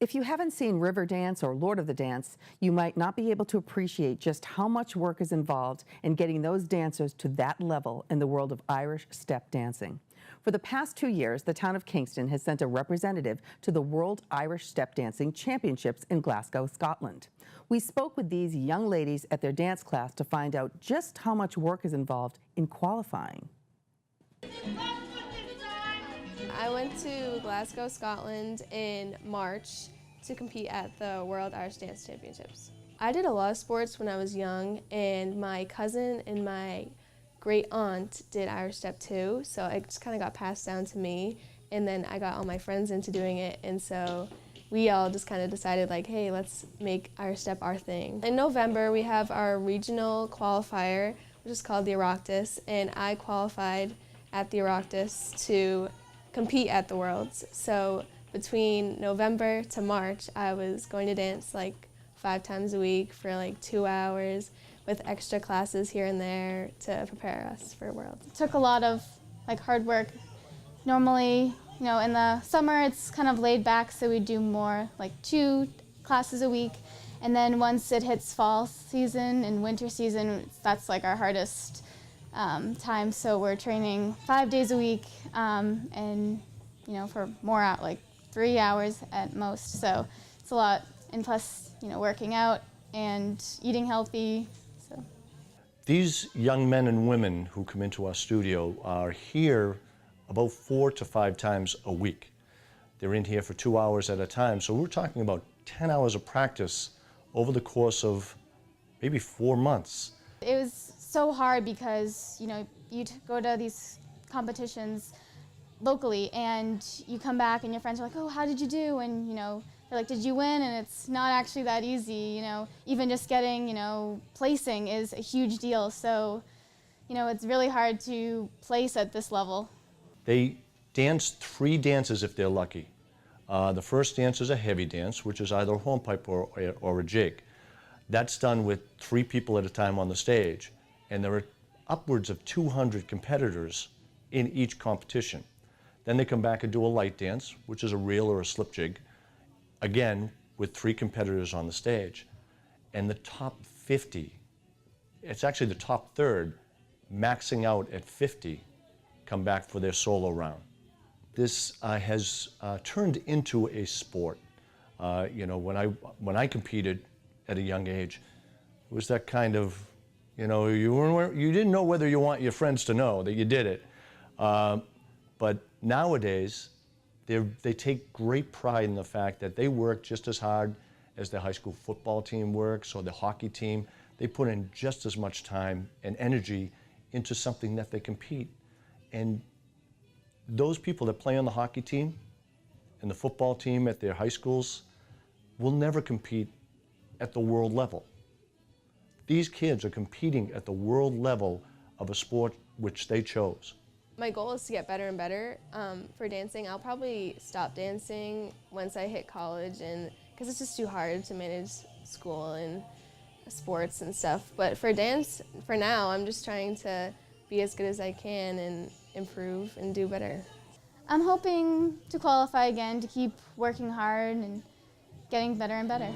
If you haven't seen Riverdance or Lord of the Dance, you might not be able to appreciate just how much work is involved in getting those dancers to that level in the world of Irish step dancing. For the past 2 years, the town of Kingston has sent a representative to the World Irish Step Dancing Championships in Glasgow, Scotland. We spoke with these young ladies at their dance class to find out just how much work is involved in qualifying. I went to Glasgow, Scotland in March to compete at the World Irish Dance Championships. I did a lot of sports when I was young, and my cousin and my great aunt did Irish step too, so it just kind of got passed down to me, and then I got all my friends into doing it, and so we all just kind of decided like, hey, let's make Irish step our thing. In November we have our regional qualifier, which is called the Oireachtas, and I qualified at the Oireachtas to compete at the Worlds. So between November to March, I was going to dance like 5 times a week for like 2 hours with extra classes here and there to prepare us for Worlds. It took a lot of hard work. Normally, in the summer it's kind of laid back, so we do more like 2 classes a week. And then once it hits fall season and winter season, that's like our hardest time, so we're training 5 days a week, and for more out like 3 hours at most. So it's a lot, and plus working out and eating healthy. So these young men and women who come into our studio are here about 4 to 5 times a week. They're in here for 2 hours at a time, so we're talking about 10 hours of practice over the course of maybe 4 months. It was so hard because you'd go to these competitions locally and you come back and your friends are like, oh, how did you do? And they're like, did you win? And it's not actually that easy. Even just getting placing is a huge deal. So it's really hard to place at this level. They dance 3 dances if they're lucky. The first dance is a heavy dance, which is either a hornpipe or a jig. That's done with 3 people at a time on the stage, and there are upwards of 200 competitors in each competition. Then they come back and do a light dance, which is a reel or a slip jig, again with 3 competitors on the stage. And the top 50, it's actually the top third, maxing out at 50, come back for their solo round. This has turned into a sport. When I competed at a young age, it was that kind of, you didn't know whether you want your friends to know that you did it. But nowadays, they take great pride in the fact that they work just as hard as the high school football team works or the hockey team. They put in just as much time and energy into something that they compete. And those people that play on the hockey team and the football team at their high schools will never compete at the world level. These kids are competing at the world level of a sport which they chose. My goal is to get better and better for dancing. I'll probably stop dancing once I hit college, and because it's just too hard to manage school and sports and stuff. But for dance, for now, I'm just trying to be as good as I can and improve and do better. I'm hoping to qualify again, to keep working hard and getting better and better.